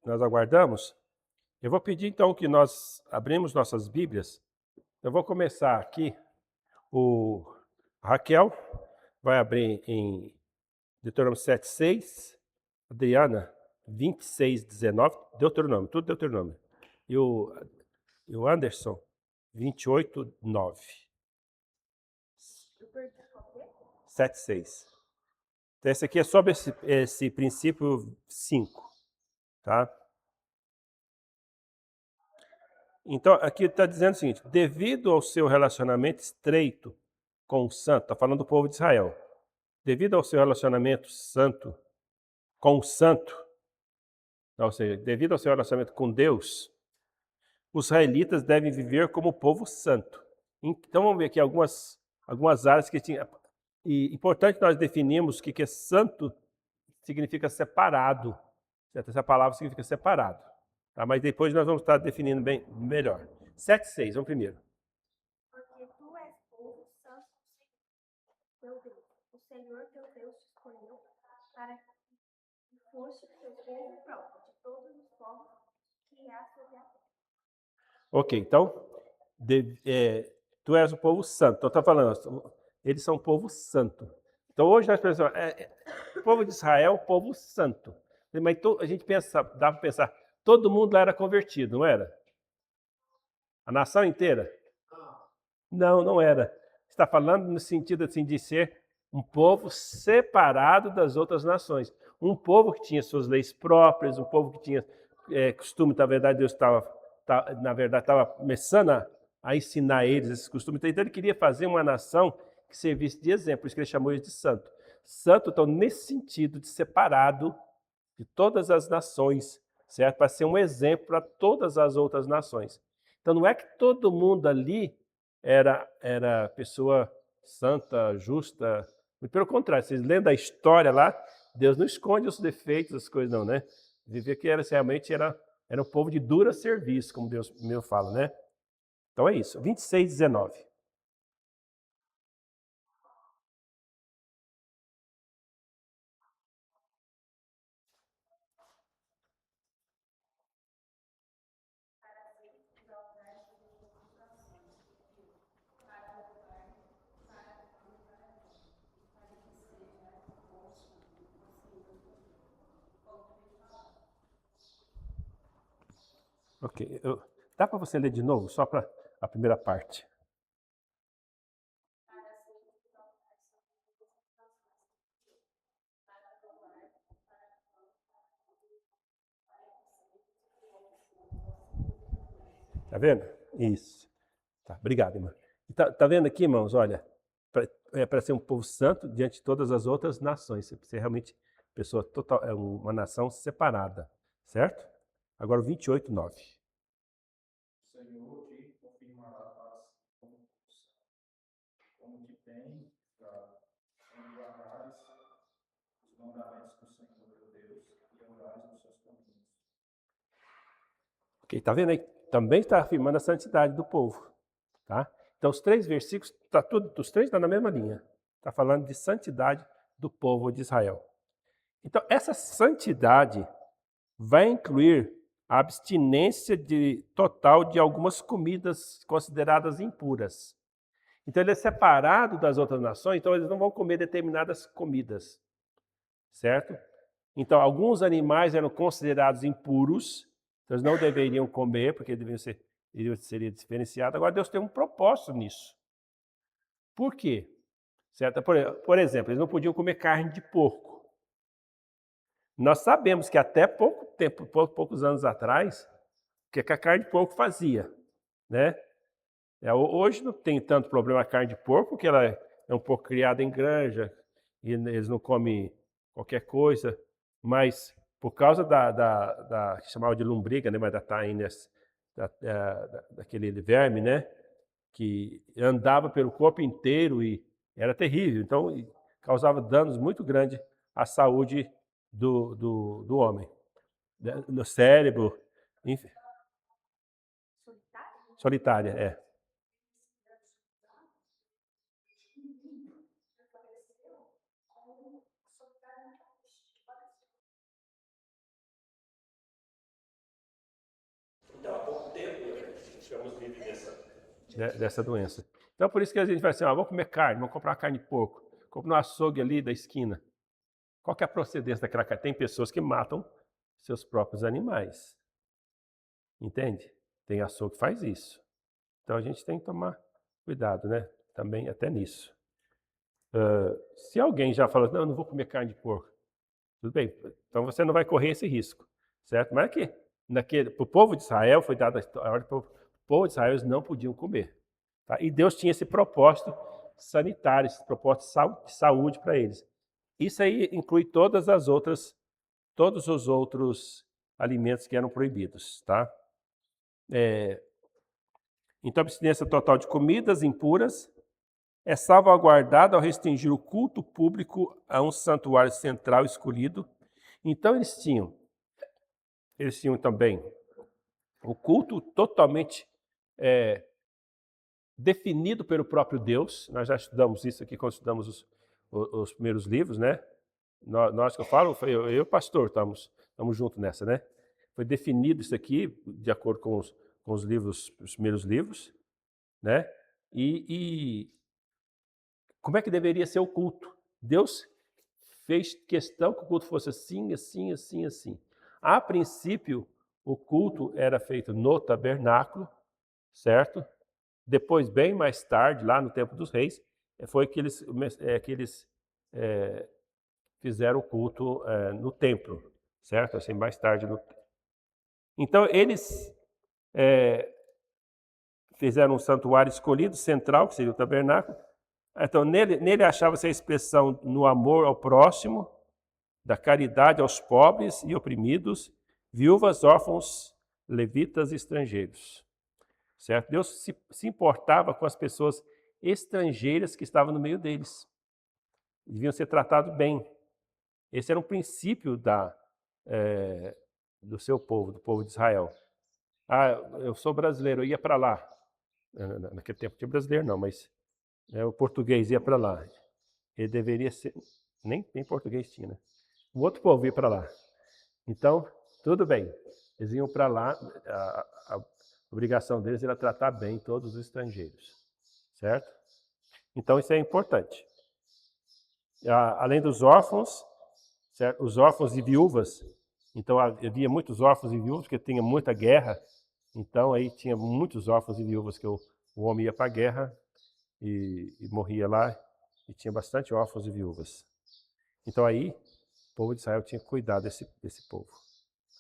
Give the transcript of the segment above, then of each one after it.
nós aguardamos, eu vou pedir então que nós abrimos nossas Bíblias. Eu vou começar aqui. O Raquel vai abrir em Deuteronômio 7:6, Adriana 26:19, Deuteronômio, tudo Deuteronômio. E o Anderson 28:9. 7:6. Então, esse aqui é sobre esse princípio 5, tá? Então, aqui está dizendo o seguinte: devido ao seu relacionamento estreito com o santo, está falando do povo de Israel, devido ao seu relacionamento santo com o santo, ou seja, devido ao seu relacionamento com Deus, os israelitas devem viver como povo santo. Então, vamos ver aqui algumas áreas que tinha. E importante nós definirmos o que é santo, significa separado. Certo? Essa palavra significa separado. Tá? Mas depois nós vamos estar definindo bem melhor. 7:6, vamos primeiro. Porque tu és povo santo teu Deus. O Senhor teu Deus te escolheu para que fosse seu povo próprio de todos os povos que há sobre a terra. Ok, então, tu és o povo santo. Então, está falando, eles são povo santo. Então, hoje nós pensamos, o povo de Israel é o povo santo. Mas a gente pensa, dá para pensar, todo mundo lá era convertido, não era? A nação inteira? Não, não era. Está falando no sentido assim, de ser um povo separado das outras nações. Um povo que tinha suas leis próprias, um povo que tinha costume, na verdade, Deus estava começando a ensinar eles esses costumes. Então ele queria fazer uma nação que servisse de exemplo, por isso que ele chamou eles de santo. Santo, então, nesse sentido de separado de todas as nações, certo? Para ser um exemplo para todas as outras nações. Então não é que todo mundo ali era pessoa santa, justa. Muito pelo contrário, vocês lendo a história lá, Deus não esconde os defeitos, as coisas não, né? Vivia que realmente era um povo de dura serviço, como Deus meu fala, né? Então é isso, 26:19. Ok, dá para você ler de novo, só para a primeira parte? Tá vendo? Isso. Tá, obrigado, irmã. Tá vendo aqui, irmãos? Olha, para ser um povo santo diante de todas as outras nações. Você ser realmente pessoa total, é uma nação separada, certo? Agora o 28:9. O Senhor te confirmará a paz como te tem dado, quando guardares os mandamentos do Senhor teu Deus e andares nos seus caminhos. Ok, tá vendo aí? Também está afirmando a santidade do povo, tá? Então os três versículos, os três estão na mesma linha. Está falando de santidade do povo de Israel. Então essa santidade vai incluir a abstinência total de algumas comidas consideradas impuras. Então ele é separado das outras nações, então eles não vão comer determinadas comidas, certo? Então alguns animais eram considerados impuros, então eles não deveriam comer, porque seria diferenciado. Agora Deus tem um propósito nisso. Por quê? Certo? Por exemplo, eles não podiam comer carne de porco. Nós sabemos que até pouco tempo, poucos anos atrás, o que a carne de porco fazia, né? Hoje não tem tanto problema a carne de porco, porque ela é um porco criado em granja e eles não comem qualquer coisa, mas por causa que chamava de lombriga, né, mas da taínas, daquele verme, né, que andava pelo corpo inteiro e era terrível, então causava danos muito grandes à saúde do homem, né, no cérebro, enfim. Solitária, é. ficamos livres dessa doença. Então, por isso que a gente vai assim, vamos comer carne, vamos comprar uma carne de porco. Compra no açougue ali da esquina. Qual que é a procedência daquela carne? Tem pessoas que matam seus próprios animais. Entende? Tem açougue que faz isso. Então, a gente tem que tomar cuidado, né? Também até nisso. Se alguém já fala, não, eu não vou comer carne de porco. Tudo bem, então você não vai correr esse risco, certo? Mas aqui, para o povo de Israel, foi dada a ordem para o povo de Israel, eles não podiam comer. Tá? E Deus tinha esse propósito sanitário, esse propósito de saúde para eles. Isso aí inclui todos os outros alimentos que eram proibidos. Tá? Então, a abstinência total de comidas impuras é salvaguardada ao restringir o culto público a um santuário central escolhido. Então, eles tinham também o culto totalmente definido pelo próprio Deus. Nós já estudamos isso aqui quando estudamos os primeiros livros, né? Nós que eu falo, eu e o pastor estamos juntos nessa, né? Foi definido isso aqui de acordo com os livros, os primeiros livros, né? E como é que deveria ser o culto? Deus fez questão que o culto fosse assim, assim, assim, assim. A princípio, o culto era feito no tabernáculo, certo? Depois, bem mais tarde, lá no tempo dos reis, foi que eles fizeram o culto no templo, certo? Assim, mais tarde. Então, eles fizeram um santuário escolhido, central, que seria o tabernáculo. Então, nele achava-se a expressão no amor ao próximo, da caridade aos pobres e oprimidos, viúvas, órfãos, levitas e estrangeiros. Certo? Deus se importava com as pessoas estrangeiras que estavam no meio deles. Deviam ser tratados bem. Esse era um princípio do seu povo, do povo de Israel. Eu sou brasileiro, eu ia para lá. Naquele tempo não tinha brasileiro não, mas o português ia para lá. Ele deveria ser... Nem português tinha, né? O outro povo ia para lá. Então, tudo bem. Eles iam para lá, a obrigação deles era tratar bem todos os estrangeiros. Certo? Então, isso é importante. Além dos órfãos, certo? Os órfãos e viúvas. Então, havia muitos órfãos e viúvas, porque tinha muita guerra. Então, aí tinha muitos órfãos e viúvas que o homem ia para a guerra e morria lá. E tinha bastante órfãos e viúvas. Então, aí, o povo de Israel tinha que cuidar desse povo.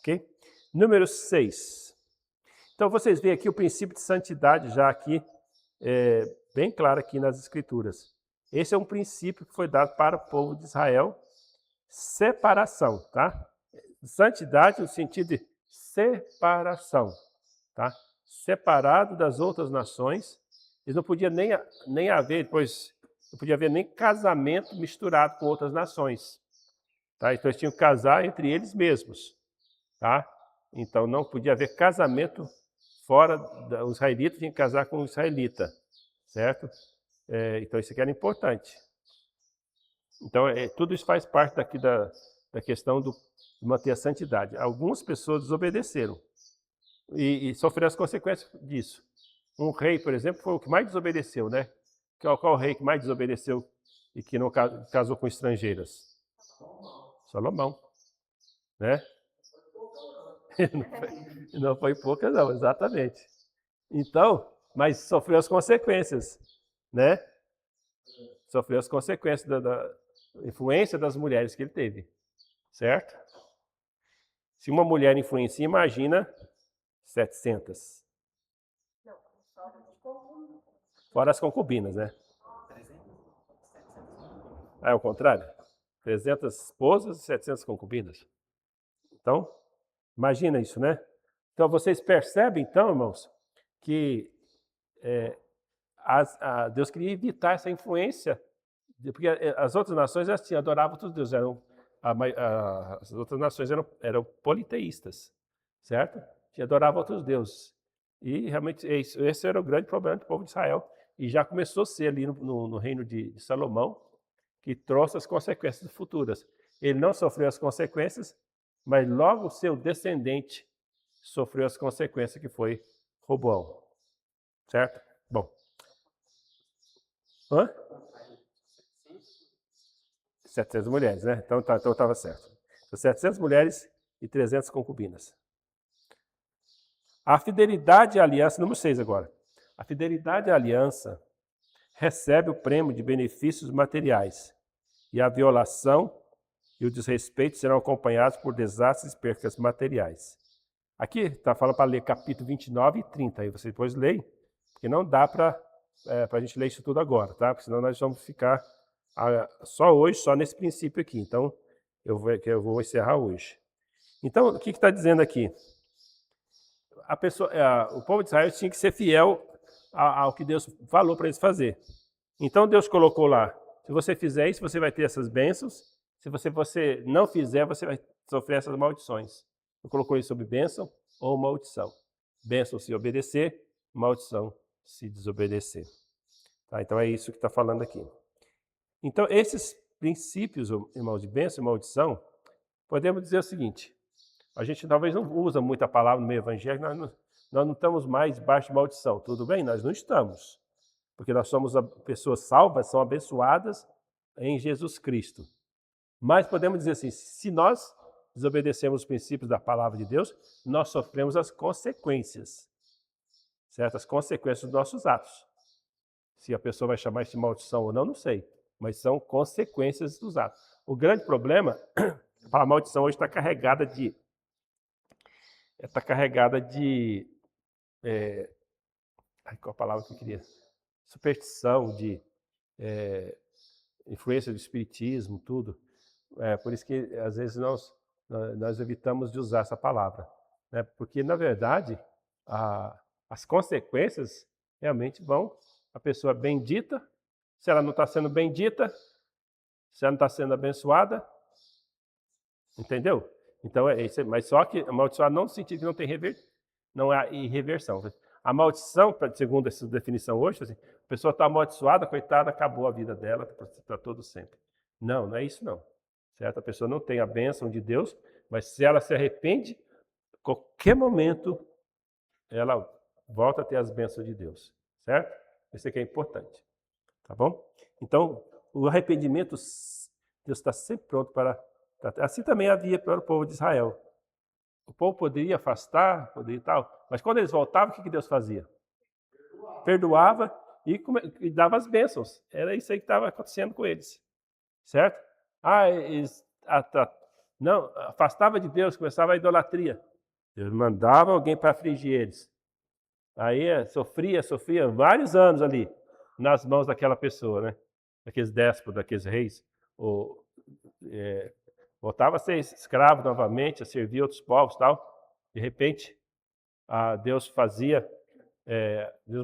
Ok? Número 6. Então, vocês veem aqui o princípio de santidade já aqui, bem claro aqui nas Escrituras. Esse é um princípio que foi dado para o povo de Israel. Separação, tá? Santidade no sentido de separação, tá? Separado das outras nações. Eles não podiam nem haver, depois, não podia haver nem casamento misturado com outras nações. Tá? Então, eles tinham que casar entre eles mesmos. Tá? Então, não podia haver casamento fora, os israelitas tinham que casar com o israelita, certo? Então, isso aqui era importante. Então, tudo isso faz parte daqui da questão de manter a santidade. Algumas pessoas desobedeceram e sofreram as consequências disso. Um rei, por exemplo, foi o que mais desobedeceu, né? Qual o rei que mais desobedeceu e que não casou com estrangeiras? Salomão, né? Não foi pouca, não, exatamente. Então, mas sofreu as consequências, né? Sofreu as consequências da influência das mulheres que ele teve, certo? Se uma mulher influencia, imagina 700. Não, só de concubina. Fora as concubinas, né? É o contrário? 300 esposas e 700 concubinas. Então, imagina isso, né? Então, vocês percebem, então, irmãos, que Deus queria evitar essa influência, porque as outras nações adoravam outros deuses, as outras nações eram politeístas, certo? Que adoravam outros deuses. E realmente esse era o grande problema do povo de Israel. E já começou a ser ali no reino de Salomão, que trouxe as consequências futuras. Ele não sofreu as consequências, mas logo o seu descendente sofreu as consequências, que foi Roboão. Certo? Bom. Hã? 700 mulheres, né? Então estava certo. Então, 700 mulheres e 300 concubinas. A fidelidade à aliança, número 6 agora. A fidelidade à aliança recebe o prêmio de benefícios materiais e a violação e o desrespeito serão acompanhados por desastres e percas materiais. Aqui está falando para ler capítulo 29 e 30, aí você depois leem, porque não dá para a gente ler isso tudo agora, tá? Porque senão nós vamos ficar só hoje, só nesse princípio aqui. Então, eu vou encerrar hoje. Então, o que está dizendo aqui? O povo de Israel tinha que ser fiel ao que Deus falou para eles fazer. Então, Deus colocou lá, se você fizer isso, você vai ter essas bênçãos. Se você não fizer, você vai sofrer essas maldições. Ele colocou isso sobre bênção ou maldição. Bênção se obedecer, maldição se desobedecer. Tá? Então, é isso que está falando aqui. Então, esses princípios, irmãos, de bênção e maldição, podemos dizer o seguinte, a gente talvez não usa muita palavra no meio evangélico, nós não estamos mais debaixo de maldição, tudo bem? Nós não estamos, porque nós somos pessoas salvas, são abençoadas em Jesus Cristo. Mas podemos dizer assim, se nós desobedecemos os princípios da palavra de Deus, nós sofremos as consequências, certo? As consequências dos nossos atos. Se a pessoa vai chamar isso de maldição ou não, não sei, mas são consequências dos atos. O grande problema, a palavra maldição hoje está carregada de qual a palavra que eu queria? Superstição, de influência do espiritismo, tudo. Por isso que, às vezes, nós evitamos de usar essa palavra. Né? Porque, na verdade, as consequências realmente vão, a pessoa bendita, se ela não está sendo bendita, se ela não está sendo abençoada, entendeu? Então, mas só que amaldiçoar não no sentido que não há irreversão. A maldição, segundo essa definição hoje, assim, a pessoa está amaldiçoada, coitada, acabou a vida dela para todo sempre. Não é isso não. Certo? A pessoa não tem a bênção de Deus, mas se ela se arrepende, a qualquer momento ela volta a ter as bênçãos de Deus. Certo? Isso aqui é importante. Tá bom? Então, o arrependimento, Deus está sempre pronto para... Assim também havia para o povo de Israel. O povo poderia afastar, poderia e tal, mas quando eles voltavam, o que Deus fazia? Perdoava e dava as bênçãos. Era isso aí que estava acontecendo com eles. Certo? Não, afastava de Deus, começava a idolatria. Deus mandava alguém para afligir eles. Aí sofria vários anos ali, nas mãos daquela pessoa, né? Daqueles déspotas, daqueles reis. Voltava a ser escravo novamente, a servir outros povos e tal. De repente, Deus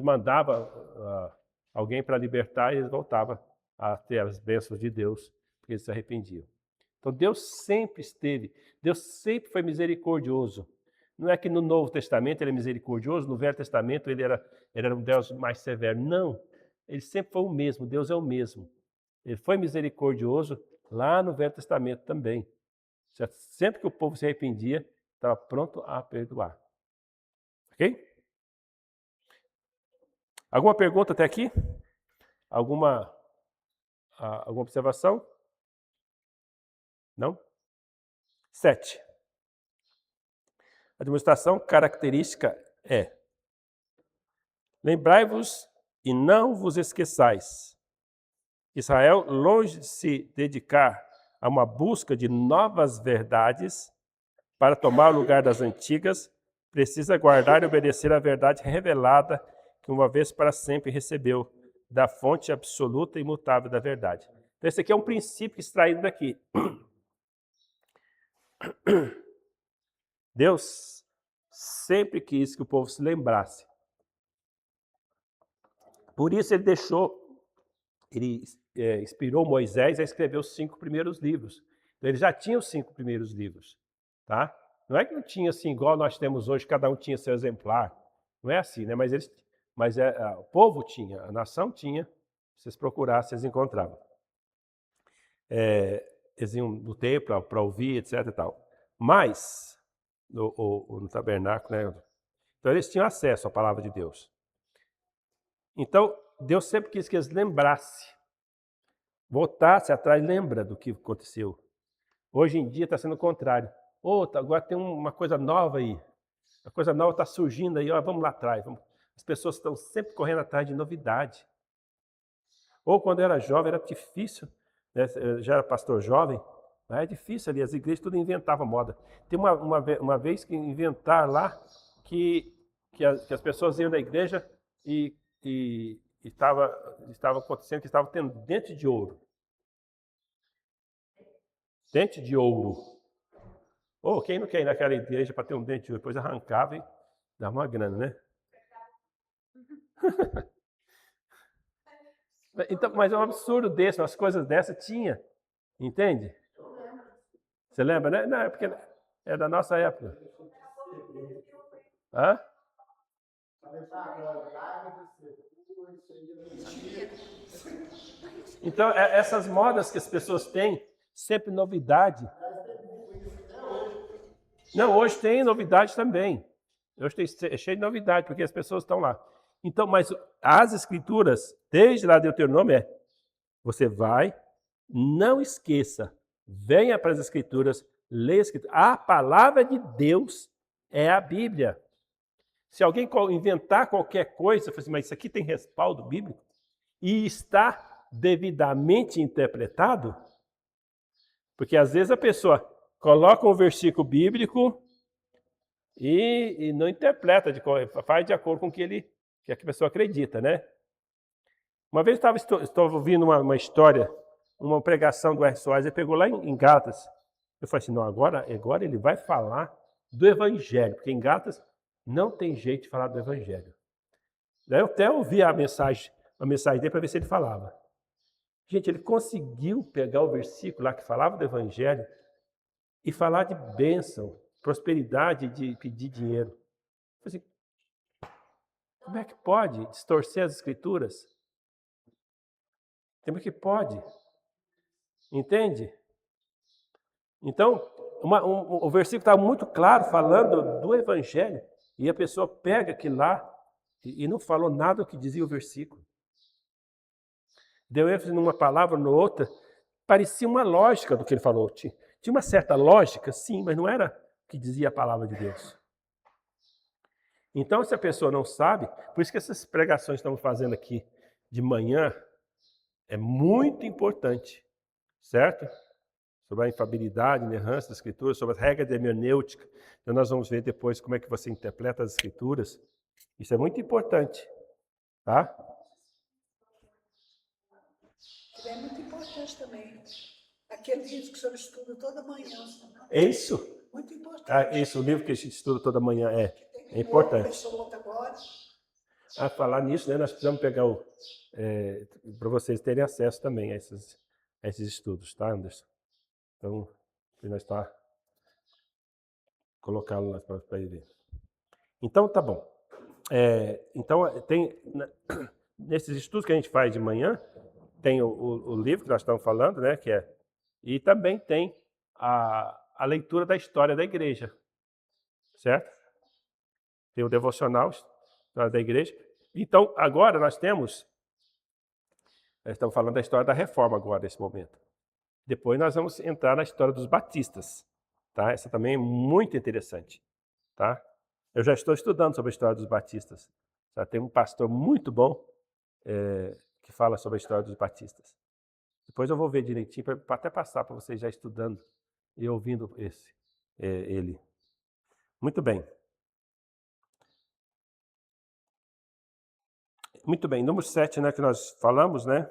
mandava alguém para libertar e eles voltavam a ter as bênçãos de Deus, porque eles se arrependiam. Então Deus sempre foi misericordioso. Não é que no Novo Testamento ele é misericordioso, no Velho Testamento ele era um Deus mais severo. Não, ele sempre foi o mesmo, Deus é o mesmo. Ele foi misericordioso lá no Velho Testamento também. Sempre que o povo se arrependia, estava pronto a perdoar. Ok? Alguma pergunta até aqui? Alguma observação? Não? 7. A demonstração característica é: lembrai-vos e não vos esqueçais. Israel, longe de se dedicar a uma busca de novas verdades para tomar o lugar das antigas, precisa guardar e obedecer a verdade revelada que uma vez para sempre recebeu da fonte absoluta e imutável da verdade. Então, esse aqui é um princípio extraído daqui. Deus sempre quis que o povo se lembrasse. Por isso ele inspirou Moisés a escrever os 5 primeiros livros. Então, ele já tinha os 5 primeiros livros. Tá? Não é que não tinha assim, igual nós temos hoje, cada um tinha seu exemplar. Não é assim, né? Mas o povo tinha, a nação tinha. Se vocês procurassem, vocês encontravam. Eles iam no templo para ouvir, etc. E tal. Mas, no tabernáculo, né? Então eles tinham acesso à palavra de Deus. Então, Deus sempre quis que eles lembrassem. Voltasse atrás, lembra do que aconteceu. Hoje em dia está sendo o contrário. Agora tem uma coisa nova aí. A coisa nova está surgindo aí, vamos lá atrás. As pessoas estão sempre correndo atrás de novidade. Ou quando eu era jovem, era difícil, né? Eu já era pastor jovem, mas é difícil ali, as igrejas tudo inventavam moda. Tem uma vez que inventaram lá que as pessoas iam na igreja e estava acontecendo que estavam tendo dente de ouro. Dente de ouro. Quem não quer ir naquela igreja para ter um dente de ouro? Depois arrancava e dava uma grana, né? Então, mas é um absurdo desse, umas coisas dessas tinha. Entende? Você lembra, né? Não, é porque é da nossa época. Hã? Então, essas modas que as pessoas têm, sempre novidade. Não, hoje tem novidade também. Hoje é cheio de novidade, porque as pessoas estão lá. Então, mas as escrituras, desde lá de Deuteronômio, você vai, não esqueça, venha para as escrituras, leia a escritura. A palavra de Deus é a Bíblia. Se alguém inventar qualquer coisa, você fala assim, mas isso aqui tem respaldo bíblico? E está devidamente interpretado? Porque às vezes a pessoa coloca um versículo bíblico e não interpreta, faz de acordo com o que a pessoa acredita, né? Uma vez eu estava ouvindo uma história, uma pregação do R. Soares, ele pegou lá em Gálatas. Eu falei assim, não, agora ele vai falar do Evangelho, porque em Gálatas não tem jeito de falar do Evangelho. Daí eu até ouvi a mensagem dele para ver se ele falava. Gente, ele conseguiu pegar o versículo lá que falava do Evangelho e falar de bênção, prosperidade, de pedir dinheiro. Eu falei assim, como é que pode distorcer as Escrituras? Como é que pode? Entende? Então, o versículo está muito claro falando do Evangelho e a pessoa pega aquilo lá e não falou nada do que dizia o versículo. Deu ênfase numa palavra, na outra, parecia uma lógica do que ele falou. Tinha uma certa lógica, sim, mas não era o que dizia a palavra de Deus. Então, se a pessoa não sabe, por isso que essas pregações que estamos fazendo aqui de manhã é muito importante, certo? Sobre a infabilidade, inerrância das Escrituras, sobre as regras de hermenêutica. Então, nós vamos ver depois como é que você interpreta as Escrituras. Isso é muito importante, tá? É muito importante também. Aquele livro que o senhor estuda toda manhã. É isso? Muito importante. Isso, o livro que a gente estuda toda manhã é importante. Falar nisso, né, nós precisamos pegar para vocês terem acesso também a esses estudos, tá, Anderson? Então, nós está colocá-lo lá para ele ver. Então, tá bom. Então, tem nesses estudos que a gente faz de manhã, tem o livro que nós estamos falando, né, e também tem a leitura da história da igreja, certo? Tem o devocional da igreja. Então, agora nós estamos falando da história da reforma agora, nesse momento. Depois nós vamos entrar na história dos batistas, tá? Essa também é muito interessante, tá? Eu já estou estudando sobre a história dos batistas. Já tem um pastor muito bom que fala sobre a história dos batistas. Depois eu vou ver direitinho, para até passar para vocês já estudando e ouvindo ele. Muito bem. Muito bem, número 7, né, que nós falamos, né?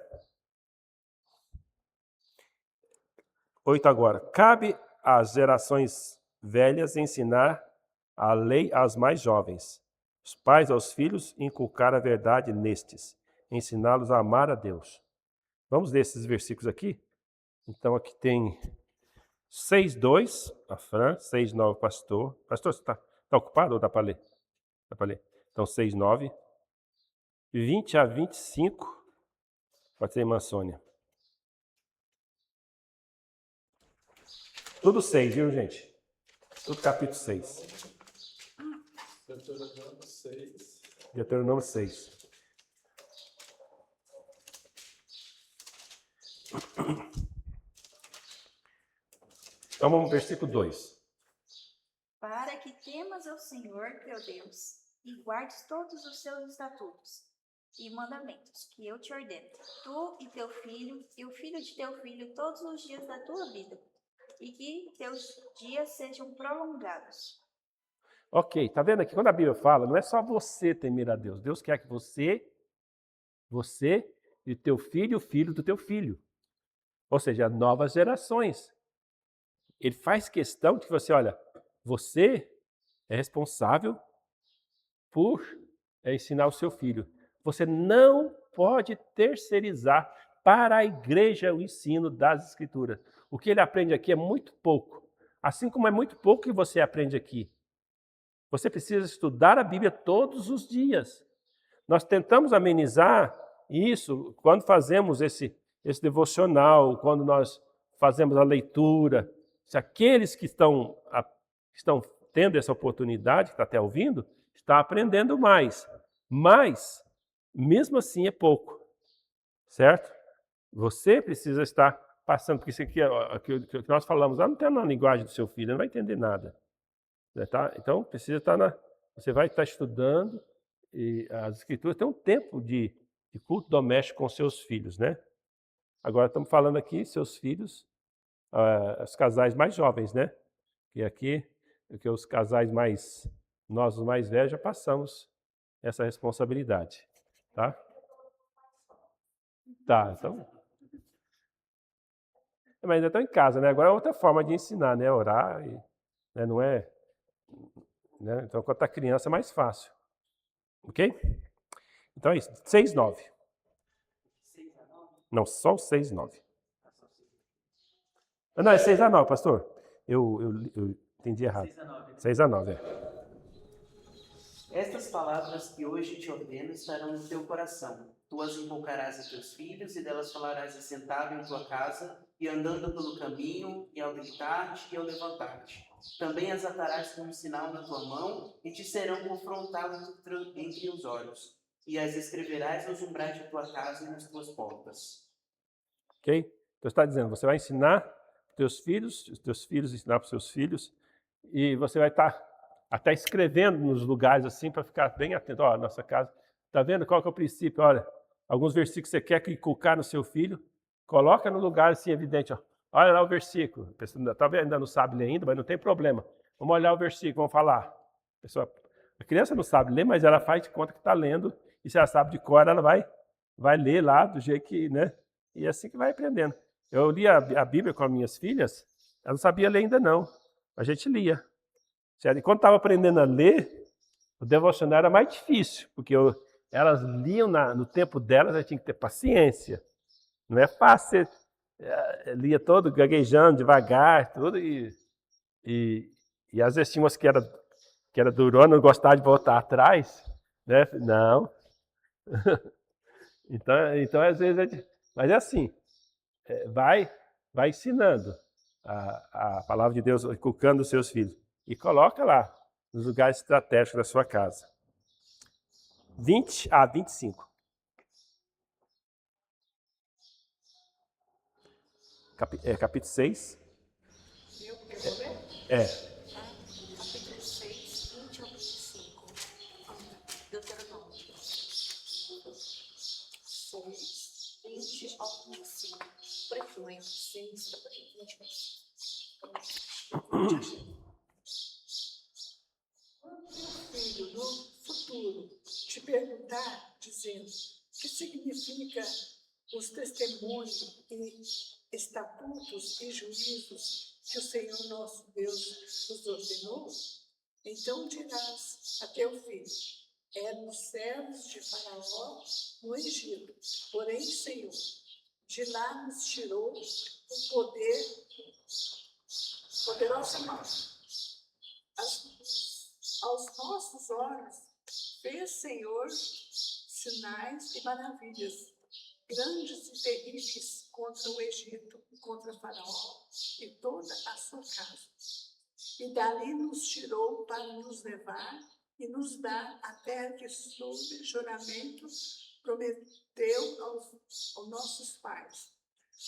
8 agora. Cabe às gerações velhas ensinar a lei aos mais jovens, os pais aos filhos inculcar a verdade nestes, ensiná-los a amar a Deus. Vamos ler esses versículos aqui? Então aqui tem 6:2, a Fran, 6:9, pastor. Pastor, você está ocupado ou dá para ler? Dá para ler. Então 6:9. 20 a 25, pode ser Mansônia. Tudo 6, viu, gente? Tudo capítulo 6. Deuteronômio 6. Então vamos ao versículo 2. Para que temas ao Senhor teu Deus e guardes todos os seus estatutos e mandamentos que eu te ordeno, tu e teu filho e o filho de teu filho todos os dias da tua vida, e que teus dias sejam prolongados. Ok, tá vendo aqui? Quando a Bíblia fala, não é só você temer a Deus. Deus quer que você e teu filho e o filho do teu filho. Ou seja, novas gerações. Ele faz questão de que você, olha, você é responsável por ensinar o seu filho. Você não pode terceirizar para a igreja o ensino das Escrituras. O que ele aprende aqui é muito pouco. Assim como é muito pouco que você aprende aqui. Você precisa estudar a Bíblia todos os dias. Nós tentamos amenizar isso quando fazemos esse devocional, quando nós fazemos a leitura. Se aqueles que estão tendo essa oportunidade, que está até ouvindo, está aprendendo mais. Mas, mesmo assim, é pouco. Certo? Você precisa estar passando, porque isso aqui, que nós falamos lá, não está na linguagem do seu filho, ele não vai entender nada. Tá? Então, precisa estar você vai estar estudando, e as Escrituras têm um tempo de culto doméstico com seus filhos, né? Agora estamos falando aqui, seus filhos, os casais mais jovens, né? E aqui, que os casais nós os mais velhos, já passamos essa responsabilidade, tá? Tá, então... Mas ainda estão em casa, né? Agora é outra forma de ensinar, né? Orar, né? Não é... Né? Então, quando está criança é mais fácil. Ok? Então é isso. 6:9. Não, só o 6:9. Não, é 6:9, pastor. Eu entendi errado. 6:9, é. Estas palavras que hoje te ordeno estarão no teu coração. Tu as invocarás a teus filhos e delas falarás assentado em tua casa e andando pelo caminho e ao deitar-te e ao levantar-te. Também as atarás como sinal na tua mão e te serão por frontal entre os olhos. E as escreverás nos umbrais de tua casa e nas tuas portas. Ok? Então está dizendo, você vai ensinar os teus filhos ensinar para os seus filhos, e você vai estar até escrevendo nos lugares assim, para ficar bem atento. Ó, nossa casa, está vendo qual que é o princípio? Olha, alguns versículos que você quer inculcar no seu filho, coloca no lugar assim evidente. Ó. Olha lá o versículo. A pessoa talvez ainda não sabe ler ainda, mas não tem problema. Vamos olhar o versículo, vamos falar. A criança não sabe ler, mas ela faz de conta que está lendo, e se ela sabe de cor, ela vai ler lá do jeito que, né? E é assim que vai aprendendo. Eu li a Bíblia com as minhas filhas, ela não sabia ler ainda não, a gente lia. E quando estava aprendendo a ler, o devocional era mais difícil, porque elas liam no tempo delas, eu tinha que ter paciência. Não é fácil, você lia todo gaguejando, devagar, tudo, e às vezes tinha umas que era durona, não gostava de voltar atrás, né? Não. Então às vezes, mas é assim, vai ensinando a palavra de Deus, inculcando os seus filhos. E coloca lá, nos lugares estratégicos da sua casa. 20 a 25. Capítulo 6. Eu vou ler? Capítulo 6, 20 ao 25. Deuteronômio. 6, 20 ao 25. Prefonha, 6, 20. Quando teu filho no futuro te perguntar, dizendo, que significa os testemunhos e estatutos e juízos que o Senhor nosso Deus nos ordenou, então dirás a teu filho, éramos servos de Faraó no Egito, porém, Senhor, de lá nos tirou o poderosa mão. Aos nossos olhos fez, Senhor, sinais e maravilhas, grandes e terríveis contra o Egito e contra Faraó e toda a sua casa. E dali nos tirou para nos levar e nos dar a terra que, sob juramento, prometeu aos nossos pais,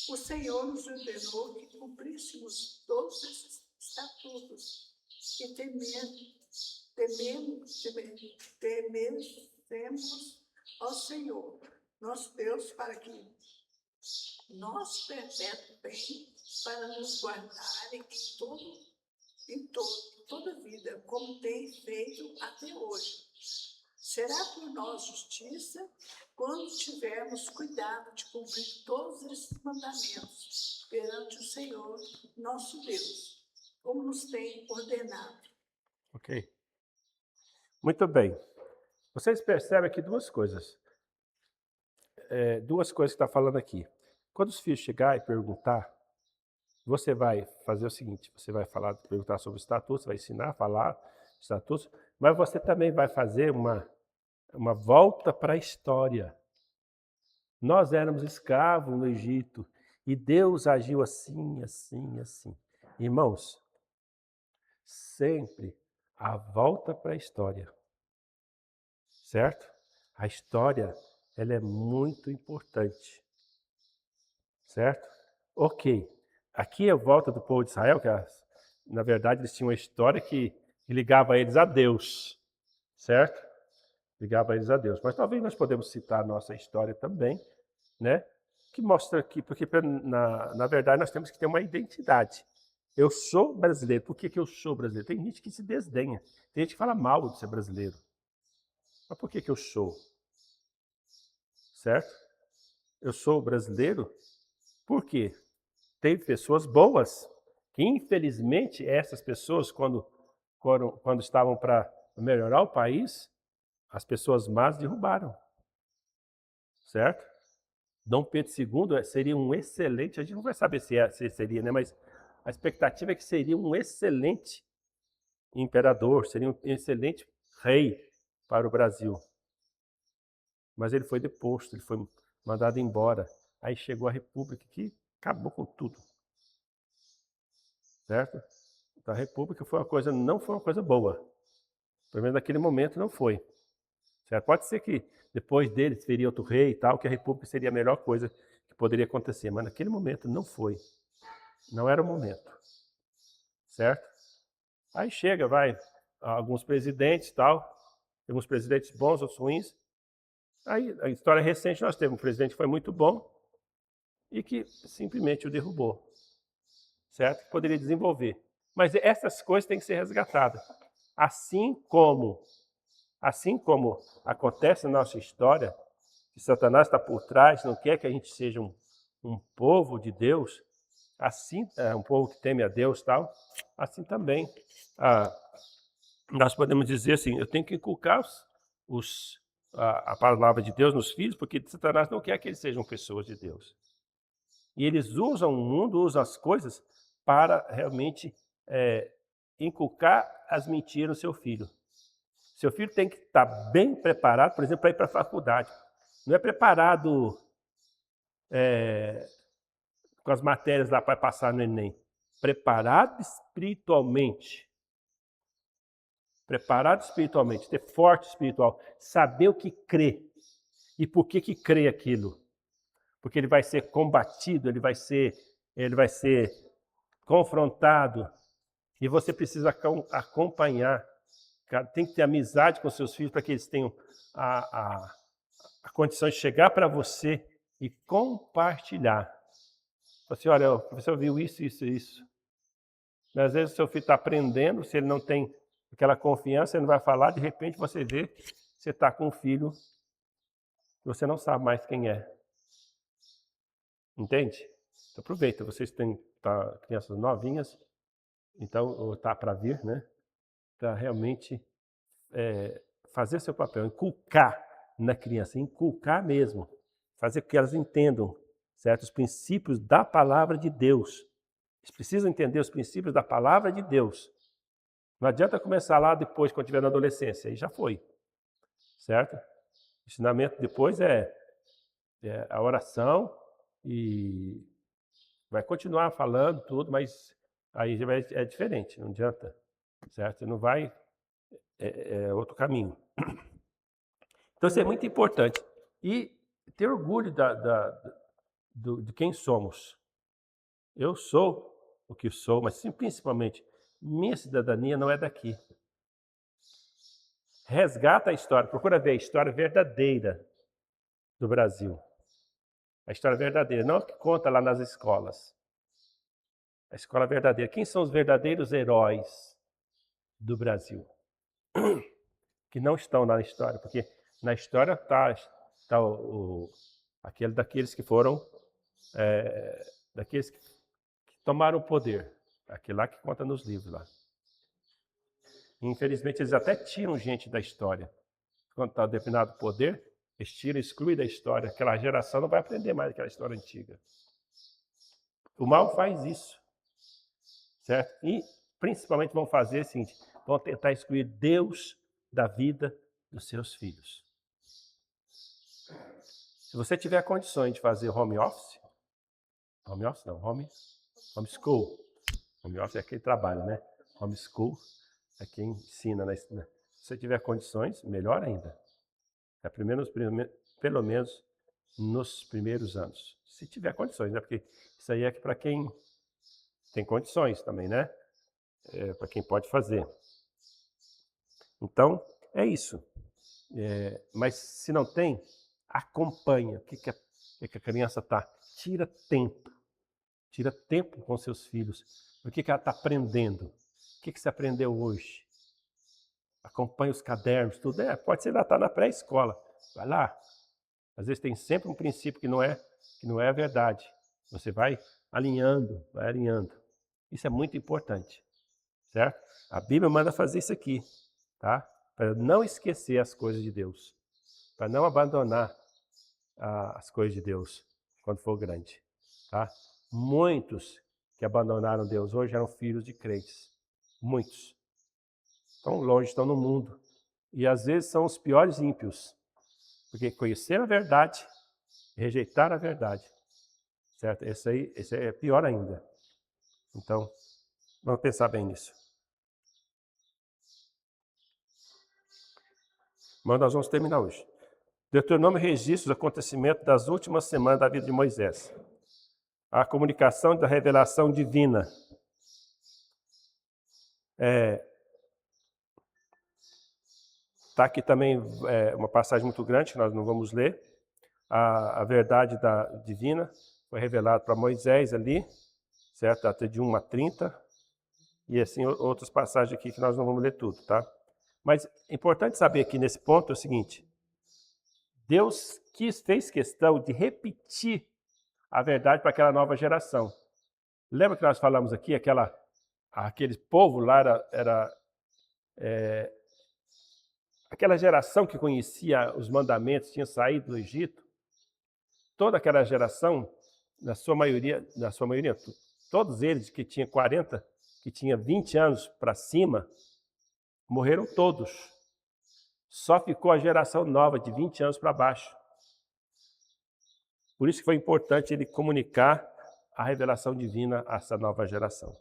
O Senhor nos ordenou que cumpríssemos todos esses estatutos e tememos ao Senhor, nosso Deus, para que nosso perpétuo bem, para nos guardarem em toda vida, como tem feito até hoje. Será por nós justiça quando tivermos cuidado de cumprir todos esses mandamentos perante o Senhor, nosso Deus, como nos tem ordenado. Ok. Muito bem. Vocês percebem aqui duas coisas. Duas coisas que está falando aqui. Quando os filhos chegarem e perguntar, você vai fazer o seguinte, você vai perguntar sobre o estatuto, vai ensinar a falar estatutos, mas você também vai fazer uma volta para a história. Nós éramos escravos no Egito e Deus agiu assim, assim, assim. Irmãos, sempre a volta para a história, certo? A história, ela é muito importante, certo? Ok, aqui é a volta do povo de Israel, que na verdade eles tinham uma história que ligava eles a Deus, certo? Ligava eles a Deus. Mas talvez nós podemos citar a nossa história também, né? Que mostra aqui, porque na verdade nós temos que ter uma identidade. Eu sou brasileiro. Por que eu sou brasileiro? Tem gente que se desdenha. Tem gente que fala mal de ser brasileiro. Mas por que eu sou? Certo? Eu sou brasileiro por quê? Tem pessoas boas que, infelizmente, essas pessoas, quando estavam para melhorar o país, as pessoas más derrubaram. Certo? Dom Pedro II seria um excelente, a gente não vai saber se seria, né? Mas a expectativa é que seria um excelente imperador, seria um excelente rei para o Brasil. Mas ele foi deposto, ele foi mandado embora. Aí chegou a República que acabou com tudo. Certo? Então a República não foi uma coisa boa. Pelo menos naquele momento não foi. Certo? Pode ser que depois dele teria outro rei e tal, que a República seria a melhor coisa que poderia acontecer. Mas naquele momento não foi. Não era o momento. Certo? Aí chega, vai, alguns presidentes e tal. Alguns presidentes bons, outros ruins. Aí, a história recente, nós temos um presidente que foi muito bom e que simplesmente o derrubou. Certo? Poderia desenvolver. Mas essas coisas têm que ser resgatadas. Assim como acontece na nossa história, que Satanás está por trás, não quer que a gente seja um povo de Deus, assim, um povo que teme a Deus e tal, assim também nós podemos dizer assim, eu tenho que inculcar a palavra de Deus nos filhos, porque Satanás não quer que eles sejam pessoas de Deus. E eles usam o mundo, usam as coisas para realmente inculcar as mentiras no seu filho. Seu filho tem que estar bem preparado, por exemplo, para ir para a faculdade. Não é preparado com as matérias lá para passar no Enem. Preparado espiritualmente. Preparado espiritualmente, ter forte espiritual. Saber o que crê. E por que crê aquilo. Porque ele vai ser combatido, ele vai ser confrontado. E você precisa acompanhar. Tem que ter amizade com seus filhos para que eles tenham a condição de chegar para você e compartilhar. Assim, olha, o professor viu isso, isso, isso. Mas, às vezes o seu filho está aprendendo, se ele não tem aquela confiança, ele não vai falar, de repente você vê que você está com um filho e você não sabe mais quem é. Entende? Então, aproveita, vocês têm crianças novinhas, então está para vir, né? Para realmente fazer seu papel, inculcar na criança, inculcar mesmo, fazer com que elas entendam certos princípios da palavra de Deus. Eles precisam entender os princípios da palavra de Deus. Não adianta começar lá depois, quando estiver na adolescência, aí já foi, certo? O ensinamento depois é a oração e vai continuar falando tudo, mas aí já é diferente, não adianta, certo? Não vai, outro caminho. Então isso é muito importante. E ter orgulho de quem somos. Eu sou o que sou, mas sim, principalmente, minha cidadania não é daqui. Resgata a história, procura ver a história verdadeira do Brasil. A história verdadeira, não a que conta lá nas escolas. A escola verdadeira. Quem são os verdadeiros heróis do Brasil? Que não estão na história, porque na história está daqueles que foram, daqueles que tomaram o poder. Aquele lá que conta nos livros lá. Infelizmente, eles até tiram gente da história. Quando está determinado poder, eles tiram, excluem da história. Aquela geração não vai aprender mais aquela história antiga. O mal faz isso. Certo? E, principalmente, vão fazer o seguinte, vão tentar excluir Deus da vida dos seus filhos. Se você tiver condições de fazer home office não, homeschool. Home office é quem trabalha, né? Homeschool é quem ensina. Se você tiver condições, melhor ainda. É pelo menos nos primeiros anos. Se tiver condições, né? Porque isso aí é para quem tem condições também, né? Para quem pode fazer. Então, é isso. Mas se não tem, acompanha. O que a criança está? Tira tempo. Tira tempo com seus filhos. O que ela está aprendendo? O que você aprendeu hoje? Acompanha os cadernos, tudo. Pode ser que ela está na pré-escola. Vai lá. Às vezes tem sempre um princípio que não é a verdade. Você vai alinhando. Isso é muito importante. Certo? A Bíblia manda fazer isso aqui. Tá? Para não esquecer as coisas de Deus. Para não abandonar as coisas de Deus quando for grande. Tá? Muitos que abandonaram Deus hoje eram filhos de crentes. Muitos. Estão longe, estão no mundo. E às vezes são os piores ímpios. Porque conheceram a verdade, rejeitaram a verdade. Certo? Esse aí é pior ainda. Então, vamos pensar bem nisso. Mas nós vamos terminar hoje. Deuteronômio registra os acontecimentos das últimas semanas da vida de Moisés. A comunicação da revelação divina. Está aqui também uma passagem muito grande, que nós não vamos ler. A verdade divina foi revelada para Moisés ali, certo? Até de 1 a 30. E assim, outras passagens aqui que nós não vamos ler tudo, tá? Mas é importante saber aqui nesse ponto é o seguinte. Deus fez questão de repetir a verdade para aquela nova geração. Lembra que nós falamos aqui, aquele povo lá era aquela geração que conhecia os mandamentos, tinha saído do Egito? Toda aquela geração, na sua maioria, todos eles que tinham 20 anos para cima, morreram todos. Só ficou a geração nova, de 20 anos para baixo. Por isso que foi importante ele comunicar a revelação divina a essa nova geração.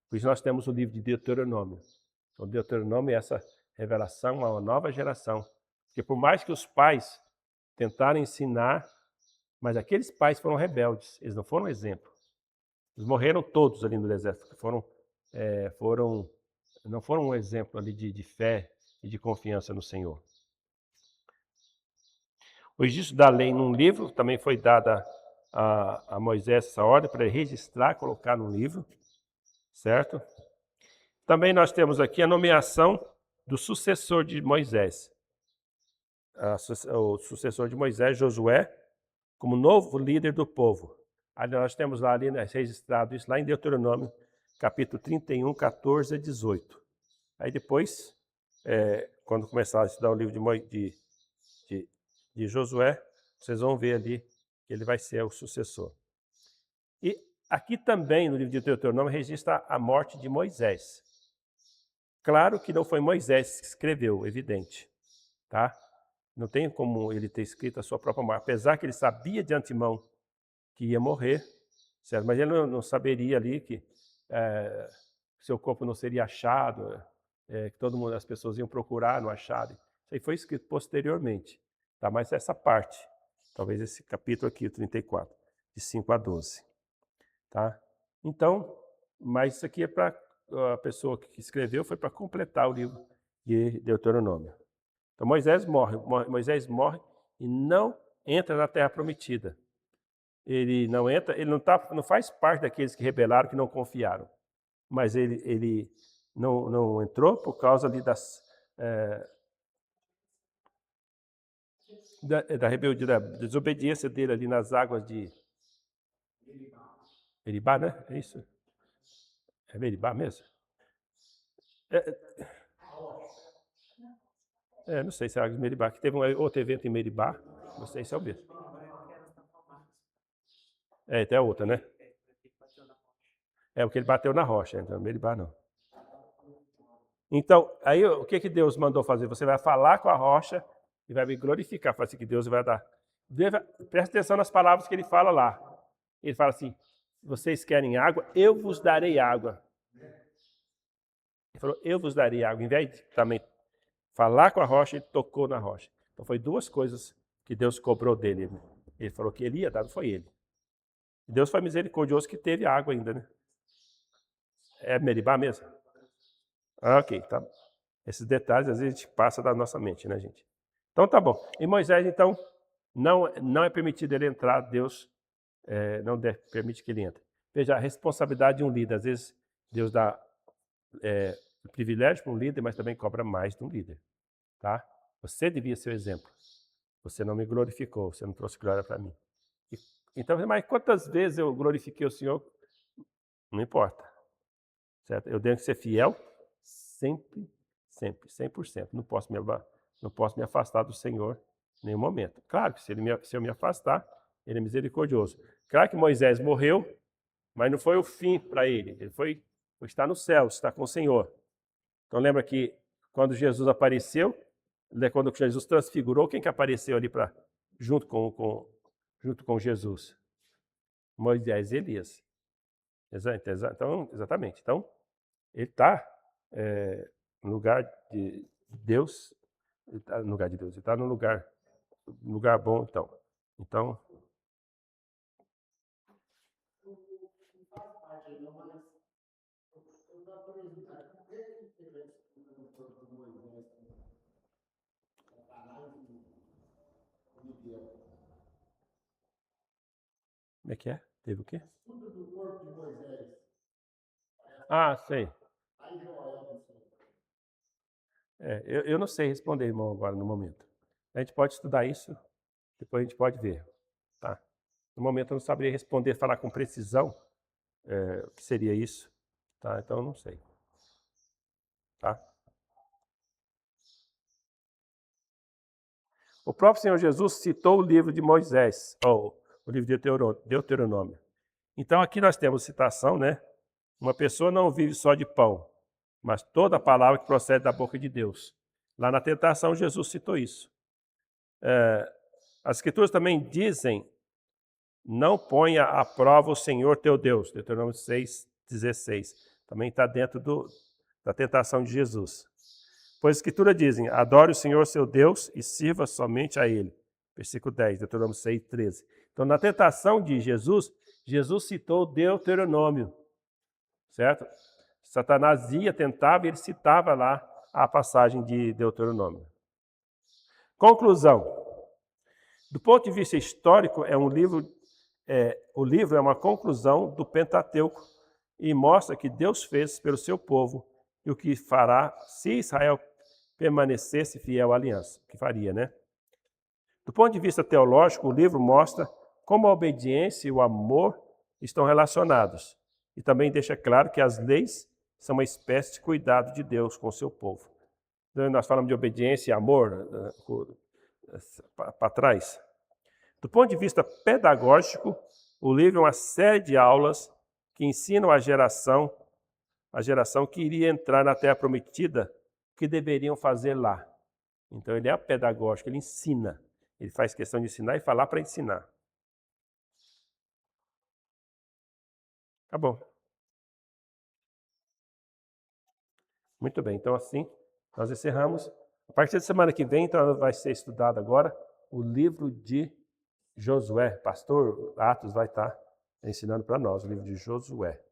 Por isso nós temos o livro de Deuteronômio. Então, Deuteronômio é essa revelação a uma nova geração. Porque por mais que os pais tentaram ensinar, mas aqueles pais foram rebeldes, eles não foram exemplo. Eles morreram todos ali no deserto, não foram um exemplo ali de fé e de confiança no Senhor. O registro da lei num livro também foi dada a Moisés essa ordem para ele registrar, colocar num livro, certo? Também nós temos aqui a nomeação do sucessor de Moisés. O sucessor de Moisés, Josué, como novo líder do povo. Aí nós temos lá ali, né, registrado isso lá em Deuteronômio, capítulo 31, 14 a 18. Aí depois, quando começar a estudar o livro de Josué, vocês vão ver ali que ele vai ser o sucessor. E aqui também, no livro de Deuteronômio, registra a morte de Moisés. Claro que não foi Moisés que escreveu, evidente. Tá? Não tem como ele ter escrito a sua própria morte. Apesar que ele sabia de antemão que ia morrer, certo? Mas ele não saberia ali que seu corpo não seria achado, que as pessoas iam procurar, não acharam. Isso aí foi escrito posteriormente. Tá? Mas essa parte, talvez esse capítulo aqui, o 34. de 5 a 12. Tá? Então, mas isso aqui é para a pessoa que escreveu, foi para completar o livro de Deuteronômio. Então Moisés morre e não entra na terra prometida. Ele não entra, ele não faz parte daqueles que rebelaram, que não confiaram. Mas ele não entrou por causa ali da rebeldia, da desobediência dele ali nas águas de Meribá, né? É isso? É Meribá mesmo? Não sei se é águas de Meribá, que teve um outro evento em Meribá, não sei se é o mesmo. Até outra, né? É o que ele bateu na rocha, então Meribá não. Então, aí o que Deus mandou fazer? Você vai falar com a rocha e vai me glorificar. Fala assim que Deus vai dar. Presta atenção nas palavras que ele fala lá. Ele fala assim, vocês querem água? Eu vos darei água. Ele falou, eu vos darei água. Em vez de também falar com a rocha, ele tocou na rocha. Então foi duas coisas que Deus cobrou dele. Ele falou que ele ia dar, não foi ele. Deus foi misericordioso que teve água ainda, né? É Meribá mesmo? Ok, tá. Esses detalhes às vezes a gente passa da nossa mente, né, gente? Então tá bom. E Moisés, então, não é permitido ele entrar, Deus não permite que ele entre. Veja, a responsabilidade de um líder. Às vezes Deus dá o privilégio para um líder, mas também cobra mais de um líder. Tá? Você devia ser o exemplo. Você não me glorificou, você não trouxe glória para mim. Então, mas quantas vezes eu glorifiquei o Senhor? Não importa. Certo? Eu tenho que ser fiel sempre, 100%. Não posso me afastar do Senhor em nenhum momento. Claro que se eu me afastar, ele é misericordioso. Claro que Moisés morreu, mas não foi o fim para ele. Ele foi estar no céu, estar com o Senhor. Então lembra que quando Jesus apareceu, quando Jesus transfigurou, quem que apareceu ali junto com Jesus? Moisés e Elias. Então, exatamente. Então, ele está no lugar de Deus. Ele está no lugar de Deus. Ele está no lugar bom, então. Então, como é que é? Teve o quê? Ah, sei. Eu não sei responder, irmão, agora no momento. A gente pode estudar isso, depois a gente pode ver. Tá? No momento eu não saberia responder, falar com precisão o que seria isso. Tá? Então eu não sei. Tá? O próprio Senhor Jesus citou o livro de Moisés, ou o livro de Deuteronômio. Então aqui nós temos citação, né? Uma pessoa não vive só de pão, mas toda a palavra que procede da boca de Deus. Lá na tentação, Jesus citou isso. As Escrituras também dizem, não ponha à prova o Senhor teu Deus. Deuteronômio 6,16. Também está dentro da tentação de Jesus. Pois as Escrituras dizem, adore o Senhor seu Deus e sirva somente a Ele. Versículo 10, Deuteronômio 6,13. Então, na tentação de Jesus, Jesus citou Deuteronômio. Certo? Satanás tentava e ele citava lá a passagem de Deuteronômio. Conclusão. Do ponto de vista histórico, o livro é uma conclusão do Pentateuco e mostra que Deus fez pelo seu povo e o que fará se Israel permanecesse fiel à aliança. O que faria, né? Do ponto de vista teológico, o livro mostra como a obediência e o amor estão relacionados. E também deixa claro que as leis são uma espécie de cuidado de Deus com o seu povo. Então, nós falamos de obediência e amor para trás. Do ponto de vista pedagógico, o livro é uma série de aulas que ensinam a geração que iria entrar na Terra Prometida, o que deveriam fazer lá. Então ele é pedagógico, ele ensina. Ele faz questão de ensinar e falar para ensinar. Tá bom. Muito bem, então assim nós encerramos. A partir da semana que vem, então, vai ser estudado agora o livro de Josué, pastor Atos vai estar ensinando para nós o livro de Josué,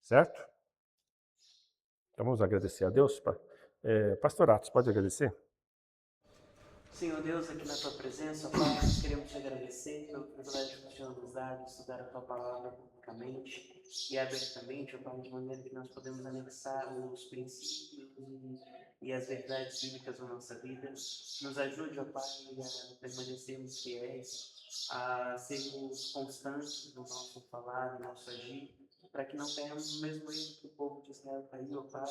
certo? Então vamos agradecer a Deus. Pastor Atos, pode agradecer? Senhor Deus, aqui na tua presença, Pai, nós queremos te agradecer pelo privilégio que o Senhor nos dá de estudar a tua palavra publicamente e abertamente, Pai, de maneira que nós podemos anexar os princípios e as verdades bíblicas na nossa vida. Nos ajude, ó Pai, a permanecermos fiéis, a sermos constantes no nosso falar, no nosso agir, para que não tenhamos o mesmo erro que o povo de Israel caiu, ó Pai,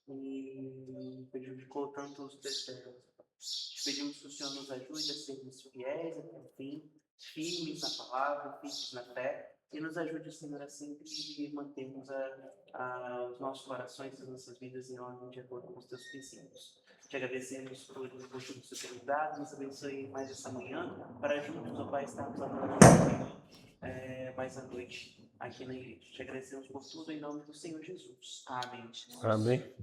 e prejudicou tanto os teus servos. Te pedimos que o Senhor nos ajude a sermos fiéis até o fim, firmes na palavra, firmes na fé, e nos ajude, Senhor, a sempre mantermos os nossos corações e as nossas vidas em ordem de acordo com os teus princípios. Te agradecemos por tudo que o Senhor tem dado, nos abençoe mais essa manhã, para juntos, ó Pai, estarmos adorando o Senhor mais à noite aqui na igreja. Te agradecemos por tudo em nome do Senhor Jesus. Amém. Amém.